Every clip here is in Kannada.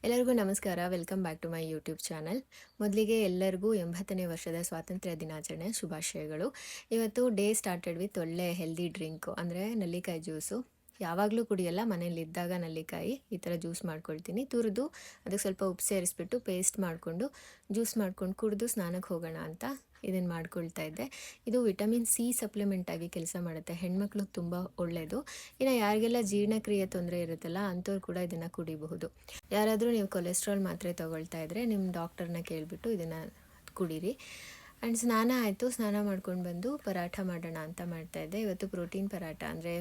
ಎಲ್ಲರಿಗೂ ನಮಸ್ಕಾರ. Welcome back to my YouTube channel. ಮೊದಲಿಗೆ ಎಲ್ಲರಿಗೂ 80ನೇ ವರ್ಷದ ಸ್ವಾತಂತ್ರ್ಯ ದಿನಾಚರಣೆ ಶುಭಾಶಯಗಳು. ಇವತ್ತು ಡೇ ಸ್ಟಾರ್ಟೆಡ್ ವಿತ್ ಒಳ್ಳೆ ಹೆಲ್ದಿ ಡ್ರಿಂಕು, ಅಂದರೆ ನೆಲ್ಲಿಕಾಯಿ ಜ್ಯೂಸು. ಯಾವಾಗಲೂ ಕುಡಿಯಲ್ಲ, ಮನೇಲಿದ್ದಾಗ ನೆಲ್ಲಿಕಾಯಿ ಈ ಥರ ಜ್ಯೂಸ್ ಮಾಡ್ಕೊಳ್ತೀನಿ. ತುರಿದು ಅದಕ್ಕೆ ಸ್ವಲ್ಪ ಉಪ್ಪು ಸೇರಿಸ್ಬಿಟ್ಟು ಪೇಸ್ಟ್ ಮಾಡಿಕೊಂಡು ಜ್ಯೂಸ್ ಮಾಡ್ಕೊಂಡು ಕುಡಿದು ಸ್ನಾನಕ್ಕೆ ಹೋಗೋಣ ಅಂತ ಇದನ್ನು ಮಾಡ್ಕೊಳ್ತಾ ಇದ್ದೆ. ಇದು ವಿಟಮಿನ್ ಸಿ ಸಪ್ಲಿಮೆಂಟ್ ಆಗಿ ಕೆಲಸ ಮಾಡುತ್ತೆ. ಹೆಣ್ಮಕ್ಳಿಗೆ ತುಂಬ ಒಳ್ಳೆಯದು. ಇನ್ನು ಯಾರಿಗೆಲ್ಲ ಜೀರ್ಣಕ್ರಿಯೆ ತೊಂದರೆ ಇರುತ್ತಲ್ಲ ಅಂಥವ್ರು ಕೂಡ ಇದನ್ನು ಕುಡಿಬಹುದು. ಯಾರಾದರೂ ನೀವು ಕೊಲೆಸ್ಟ್ರಾಲ್ ಮಾತ್ರೆ ತೊಗೊಳ್ತಾ ಇದ್ದರೆ ನಿಮ್ಮ ಡಾಕ್ಟರ್ನ ಕೇಳಿಬಿಟ್ಟು ಇದನ್ನು ಕುಡೀರಿ. ಆ್ಯಂಡ್ ಸ್ನಾನ ಆಯಿತು. ಸ್ನಾನ ಮಾಡ್ಕೊಂಡು ಬಂದು ಪರಾಠ ಮಾಡೋಣ ಅಂತ ಮಾಡ್ತಾಯಿದ್ದೆ. ಇವತ್ತು ಪ್ರೋಟೀನ್ ಪರಾಠ, ಅಂದರೆ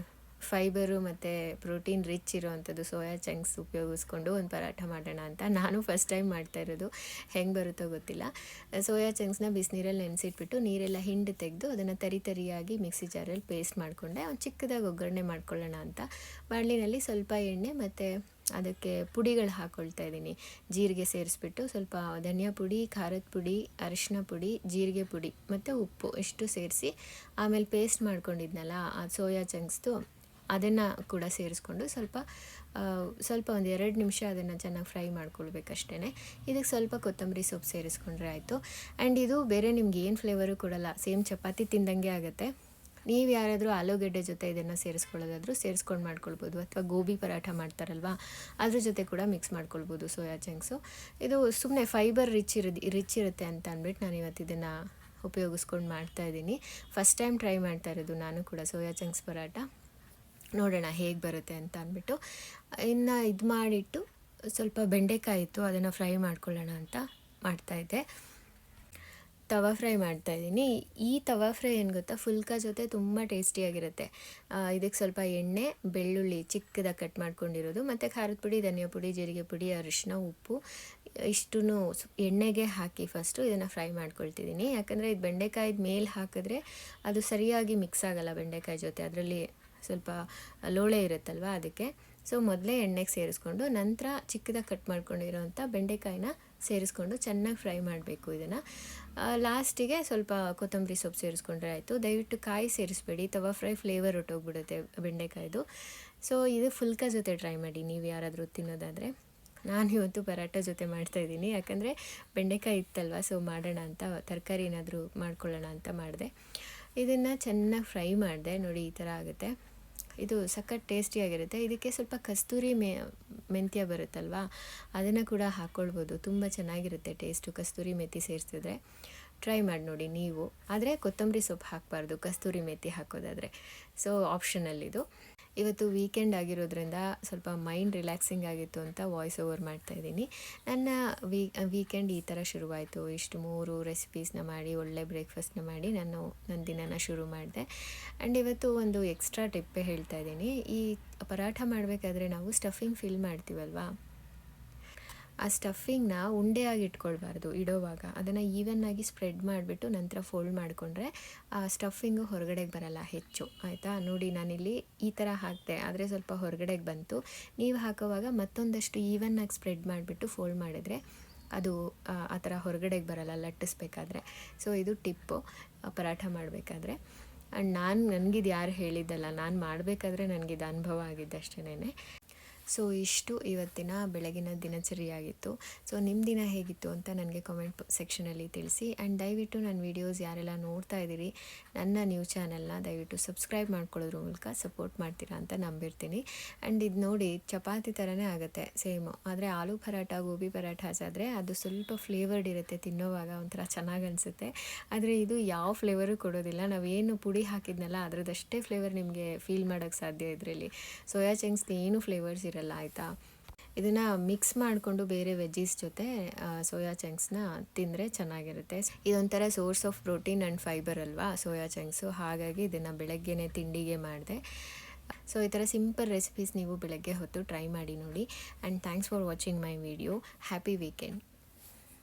ಫೈಬರು ಮತ್ತು ಪ್ರೋಟೀನ್ ರಿಚ್ ಇರೋವಂಥದ್ದು ಸೋಯಾ ಚಂಕ್ಸ್ ಉಪಯೋಗಿಸ್ಕೊಂಡು ಒಂದು ಪರಾಠ ಮಾಡೋಣ ಅಂತ. ನಾನು ಫಸ್ಟ್ ಟೈಮ್ ಮಾಡ್ತಾ ಇರೋದು, ಹೆಂಗೆ ಬರುತ್ತೋ ಗೊತ್ತಿಲ್ಲ. ಸೋಯಾ ಚಂಕ್ಸ್ನ ಬಿಸಿನೀರಲ್ಲಿ ನೆನೆಸಿಟ್ಬಿಟ್ಟು ನೀರೆಲ್ಲ ಹಿಂಡು ತೆಗೆದು ಅದನ್ನು ತರಿಯಾಗಿ ಮಿಕ್ಸಿ ಜಾರಲ್ಲಿ ಪೇಸ್ಟ್ ಮಾಡಿಕೊಂಡೆ. ಒಂದು ಚಿಕ್ಕದಾಗಿ ಒಗ್ಗರಣೆ ಮಾಡ್ಕೊಳ್ಳೋಣ ಅಂತ ಬಾಣಲಿನಲ್ಲಿ ಸ್ವಲ್ಪ ಎಣ್ಣೆ ಮತ್ತು ಅದಕ್ಕೆ ಪುಡಿಗಳು ಹಾಕ್ಕೊಳ್ತಾ ಇದ್ದೀನಿ. ಜೀರಿಗೆ ಸೇರಿಸ್ಬಿಟ್ಟು ಸ್ವಲ್ಪ ಧನಿಯಾ ಪುಡಿ, ಖಾರದ ಪುಡಿ, ಅರಿಶಿನ ಪುಡಿ, ಜೀರಿಗೆ ಪುಡಿ ಮತ್ತು ಉಪ್ಪು ಇಷ್ಟು ಸೇರಿಸಿ ಆಮೇಲೆ ಪೇಸ್ಟ್ ಮಾಡ್ಕೊಂಡಿದ್ನಲ್ಲ ಆ ಸೋಯಾ ಚಂಕ್ಸ್ದು ಅದನ್ನು ಕೂಡ ಸೇರಿಸ್ಕೊಂಡು ಸ್ವಲ್ಪ ಒಂದು 2 ನಿಮಿಷ ಅದನ್ನು ಚೆನ್ನಾಗಿ ಫ್ರೈ ಮಾಡ್ಕೊಳ್ಬೇಕಷ್ಟೇ. ಇದಕ್ಕೆ ಸ್ವಲ್ಪ ಕೊತ್ತಂಬರಿ ಸೊಪ್ಪು ಸೇರಿಸ್ಕೊಂಡ್ರೆ ಆಯಿತು. ಆ್ಯಂಡ್ ಇದು ಬೇರೆ ನಿಮ್ಗೆ ಏನು ಫ್ಲೇವರು ಕೊಡಲ್ಲ, ಸೇಮ್ ಚಪಾತಿ ತಿಂದಂಗೆ ಆಗುತ್ತೆ. ನೀವು ಯಾರಾದರೂ ಆಲೂಗೆಡ್ಡೆ ಜೊತೆ ಇದನ್ನು ಸೇರಿಸ್ಕೊಳ್ಳೋದಾದರೂ ಸೇರಿಸ್ಕೊಂಡು ಮಾಡ್ಕೊಳ್ಬೋದು, ಅಥವಾ ಗೋಬಿ ಪರಾಠ ಮಾಡ್ತಾರಲ್ವ ಅದ್ರ ಜೊತೆ ಕೂಡ ಮಿಕ್ಸ್ ಮಾಡ್ಕೊಳ್ಬೋದು ಸೋಯಾ ಚಂಕ್ಸು. ಇದು ಸುಮ್ಮನೆ ಫೈಬರ್ ರಿಚ್ ಇರುತ್ತೆ ಅಂತ ಅಂದ್ಬಿಟ್ಟು ನಾನು ಇವತ್ತು ಇದನ್ನು ಉಪಯೋಗಿಸ್ಕೊಂಡು ಮಾಡ್ತಾಯಿದ್ದೀನಿ. ಫಸ್ಟ್ ಟೈಮ್ ಟ್ರೈ ಮಾಡ್ತಾ ಇರೋದು ನಾನು ಕೂಡ ಸೋಯಾ ಚಂಕ್ಸ್ ಪರಾಠ. ನೋಡೋಣ ಹೇಗೆ ಬರುತ್ತೆ ಅಂತ ಅಂದ್ಬಿಟ್ಟು ಇನ್ನು ಇದು ಮಾಡಿಟ್ಟು ಸ್ವಲ್ಪ ಬೆಂಡೆಕಾಯಿ ಇತ್ತು, ಅದನ್ನು ಫ್ರೈ ಮಾಡ್ಕೊಳ್ಳೋಣ ಅಂತ ಮಾಡ್ತಾಯಿದ್ದೆ. ತವಾ ಫ್ರೈ ಮಾಡ್ತಾಯಿದ್ದೀನಿ. ಈ ತವಾ ಫ್ರೈ ಏನು ಗೊತ್ತಾ, ಫುಲ್ಕಾ ಜೊತೆ ತುಂಬ ಟೇಸ್ಟಿಯಾಗಿರುತ್ತೆ. ಇದಕ್ಕೆ ಸ್ವಲ್ಪ ಎಣ್ಣೆ, ಬೆಳ್ಳುಳ್ಳಿ ಚಿಕ್ಕದಾಗಿ ಕಟ್ ಮಾಡ್ಕೊಂಡಿರೋದು ಮತ್ತು ಖಾರದ ಪುಡಿ, ಧನಿಯಾ ಪುಡಿ, ಜೀರಿಗೆ ಪುಡಿ, ಅರಿಶಿನ, ಉಪ್ಪು ಇಷ್ಟೂ ಎಣ್ಣೆಗೆ ಹಾಕಿ ಫಸ್ಟು ಇದನ್ನು ಫ್ರೈ ಮಾಡ್ಕೊಳ್ತಿದ್ದೀನಿ. ಯಾಕಂದರೆ ಇದು ಬೆಂಡೆಕಾಯಿದ ಮೇಲೆ ಹಾಕಿದ್ರೆ ಅದು ಸರಿಯಾಗಿ ಮಿಕ್ಸ್ ಆಗೋಲ್ಲ ಬೆಂಡೆಕಾಯಿ ಜೊತೆ, ಅದರಲ್ಲಿ ಸ್ವಲ್ಪ ಲೋಳೆ ಇರುತ್ತಲ್ವ ಅದಕ್ಕೆ. ಸೊ ಮೊದಲೇ ಎಣ್ಣೆಗೆ ಸೇರಿಸ್ಕೊಂಡು ನಂತರ ಚಿಕ್ಕದಾಗಿ ಕಟ್ ಮಾಡ್ಕೊಂಡಿರೋಂಥ ಬೆಂಡೆಕಾಯಿನ ಸೇರಿಸ್ಕೊಂಡು ಚೆನ್ನಾಗಿ ಫ್ರೈ ಮಾಡಬೇಕು. ಇದನ್ನು ಲಾಸ್ಟಿಗೆ ಸ್ವಲ್ಪ ಕೊತ್ತಂಬರಿ ಸೊಪ್ಪು ಸೇರಿಸ್ಕೊಂಡ್ರೆ ಆಯಿತು. ದಯವಿಟ್ಟು ಕಾಯಿ ಸೇರಿಸ್ಬೇಡಿ, ತವಾ ಫ್ರೈ ಫ್ಲೇವರ್ ಹೊಟ್ಟೋಗ್ಬಿಡುತ್ತೆ ಬೆಂಡೆಕಾಯ್ದು. ಸೊ ಇದು ಫುಲ್ಕಾ ಜೊತೆ ಟ್ರೈ ಮಾಡಿ ನೀವು ಯಾರಾದರೂ ತಿನ್ನೋದಾದರೆ. ನಾನು ಇವತ್ತು ಪರಾಟ ಜೊತೆ ಮಾಡ್ತಾಯಿದ್ದೀನಿ, ಯಾಕಂದರೆ ಬೆಂಡೆಕಾಯಿ ಇತ್ತಲ್ವ, ಸೊ ಮಾಡೋಣ ಅಂತ ತರಕಾರಿ ಏನಾದರೂ ಮಾಡ್ಕೊಳ್ಳೋಣ ಅಂತ ಮಾಡಿದೆ. ಇದನ್ನು ಚೆನ್ನಾಗಿ ಫ್ರೈ ಮಾಡಿದೆ. ನೋಡಿ ಈ ಥರ ಆಗುತ್ತೆ. ಇದು ಸಖತ್ ಟೇಸ್ಟಿಯಾಗಿರುತ್ತೆ. ಇದಕ್ಕೆ ಸ್ವಲ್ಪ ಕಸ್ತೂರಿ ಮೆಂತ್ಯ ಬರುತ್ತಲ್ವ, ಅದನ್ನು ಕೂಡ ಹಾಕ್ಕೊಳ್ಬೋದು. ತುಂಬ ಚೆನ್ನಾಗಿರುತ್ತೆ ಟೇಸ್ಟು ಕಸ್ತೂರಿ ಮೆಥಿ ಸೇರಿಸಿದ್ರೆ. ಟ್ರೈ ಮಾಡಿ ನೋಡಿ ನೀವು. ಆದರೆ ಕೊತ್ತಂಬರಿ ಸೊಪ್ಪು ಹಾಕಬಾರ್ದು ಕಸ್ತೂರಿ ಮೆಥಿ ಹಾಕೋದಾದರೆ. ಸೊ ಆಪ್ಷನಲ್ಲಿದು. ಇವತ್ತು ವೀಕೆಂಡ್ ಆಗಿರೋದ್ರಿಂದ ಸ್ವಲ್ಪ ಮೈಂಡ್ ರಿಲ್ಯಾಕ್ಸಿಂಗ್ ಆಗಿತ್ತು ಅಂತ ವಾಯ್ಸ್ ಓವರ್ ಮಾಡ್ತಾಯಿದ್ದೀನಿ. ನನ್ನ ವೀಕೆಂಡ್ ಈ ಥರ ಶುರುವಾಯಿತು. ಇಷ್ಟು 3 ರೆಸಿಪೀಸ್ನ ಮಾಡಿ ಒಳ್ಳೆ ಬ್ರೇಕ್ಫಾಸ್ಟ್ನ ಮಾಡಿ ನನ್ನ ದಿನನ ಶುರು ಮಾಡಿದೆ. ಆ್ಯಂಡ್ ಇವತ್ತು ಒಂದು ಎಕ್ಸ್ಟ್ರಾ ಟಿಪ್ಪೇ ಹೇಳ್ತಾ ಇದ್ದೀನಿ. ಈ ಪರಾಠ ಮಾಡಬೇಕಾದ್ರೆ ನಾವು ಸ್ಟಫಿಂಗ್ ಫಿಲ್ ಮಾಡ್ತೀವಲ್ವಾ, ಆ ಸ್ಟಫಿಂಗ್ನ ಉಂಡೆಯಾಗಿ ಇಟ್ಕೊಳ್ಬಾರ್ದು. ಇಡೋವಾಗ ಅದನ್ನು ಈವನ್ನಾಗಿ ಸ್ಪ್ರೆಡ್ ಮಾಡಿಬಿಟ್ಟು ನಂತರ ಫೋಲ್ಡ್ ಮಾಡಿಕೊಂಡ್ರೆ ಆ ಸ್ಟಫಿಂಗು ಹೊರಗಡೆಗೆ ಬರಲ್ಲ ಹೆಚ್ಚು, ಆಯಿತಾ. ನೋಡಿ ನಾನಿಲ್ಲಿ ಈ ಥರ ಹಾಕಿದೆ, ಆದರೆ ಸ್ವಲ್ಪ ಹೊರಗಡೆಗೆ ಬಂತು. ನೀವು ಹಾಕೋವಾಗ ಮತ್ತೊಂದಷ್ಟು ಈವನ್ನಾಗಿ ಸ್ಪ್ರೆಡ್ ಮಾಡಿಬಿಟ್ಟು ಫೋಲ್ಡ್ ಮಾಡಿದರೆ ಅದು ಆ ಥರ ಹೊರಗಡೆಗೆ ಬರಲ್ಲ ಲಟ್ಟಿಸ್ಬೇಕಾದ್ರೆ. ಸೊ ಇದು ಟಿಪ್ಪು ಪರಾಠ ಮಾಡಬೇಕಾದ್ರೆ. ಆ್ಯಂಡ್ ನನಗಿದು ಯಾರು ಹೇಳಿದ್ದಲ್ಲ, ನಾನು ಮಾಡಬೇಕಾದ್ರೆ ನನಗಿದು ಅನುಭವ ಆಗಿದ್ದು ಅಷ್ಟೇನೆ. ಸೊ ಇಷ್ಟು ಇವತ್ತಿನ ಬೆಳಗಿನ ದಿನಚರಿಯಾಗಿತ್ತು. ಸೊ ನಿಮ್ಮ ದಿನ ಹೇಗಿತ್ತು ಅಂತ ನನಗೆ ಕಾಮೆಂಟ್ ಸೆಕ್ಷನಲ್ಲಿ ತಿಳಿಸಿ. ಆ್ಯಂಡ್ ದಯವಿಟ್ಟು ನನ್ನ ವೀಡಿಯೋಸ್ ಯಾರೆಲ್ಲ ನೋಡ್ತಾ ಇದ್ದೀರಿ ನನ್ನ ನ್ಯೂಸ್ ಚಾನಲ್ನ ದಯವಿಟ್ಟು ಸಬ್ಸ್ಕ್ರೈಬ್ ಮಾಡ್ಕೊಳ್ಳೋದ್ರ ಮೂಲಕ ಸಪೋರ್ಟ್ ಮಾಡ್ತೀರಾ ಅಂತ ನಂಬಿರ್ತೀನಿ. ಆ್ಯಂಡ್ ಇದು ನೋಡಿ ಚಪಾತಿ ಥರನೇ ಆಗುತ್ತೆ ಸೇಮು, ಆದರೆ ಆಲೂ ಪರಾಠ, ಗೋಬಿ ಪರಾಠ ಆದರೆ ಅದು ಸ್ವಲ್ಪ ಫ್ಲೇವರ್ಡ್ ಇರುತ್ತೆ, ತಿನ್ನೋವಾಗ ಒಂಥರ ಚೆನ್ನಾಗಿ ಅನಿಸುತ್ತೆ. ಆದರೆ ಇದು ಯಾವ ಫ್ಲೇವರು ಕೊಡೋದಿಲ್ಲ. ನಾವೇನು ಪುಡಿ ಹಾಕಿದ್ನಲ್ಲ ಅದರದ್ದಷ್ಟೇ ಫ್ಲೇವರ್ ನಿಮಗೆ ಫೀಲ್ ಮಾಡೋಕ್ಕೆ ಸಾಧ್ಯ. ಇದರಲ್ಲಿ ಸೋಯಾ ಚಂಕ್ಸ್ದು ಏನು ಫ್ಲೇವರ್ಸ್ ಇರಲ್ಲ, ಆಯಿತಾ. ಇದನ್ನು ಮಿಕ್ಸ್ ಮಾಡಿಕೊಂಡು ಬೇರೆ ವೆಜ್ಜೀಸ್ ಜೊತೆ ಸೋಯಾ ಚಂಕ್ಸ್ನ ತಿಂದರೆ ಚೆನ್ನಾಗಿರುತ್ತೆ. ಇದೊಂಥರ source of protein and fibre ಅಲ್ವಾ ಸೋಯಾ ಚಂಕ್ಸು, ಹಾಗಾಗಿ ಇದನ್ನು ಬೆಳಗ್ಗೆನೇ ತಿಂಡಿಗೆ ಮಾಡಿದೆ. ಸೊ ಈ ಥರ ಸಿಂಪಲ್ ರೆಸಿಪೀಸ್ ನೀವು ಬೆಳಗ್ಗೆ ಹೊತ್ತು ಟ್ರೈ ಮಾಡಿ ನೋಡಿ. And thanks for watching my video. Happy weekend.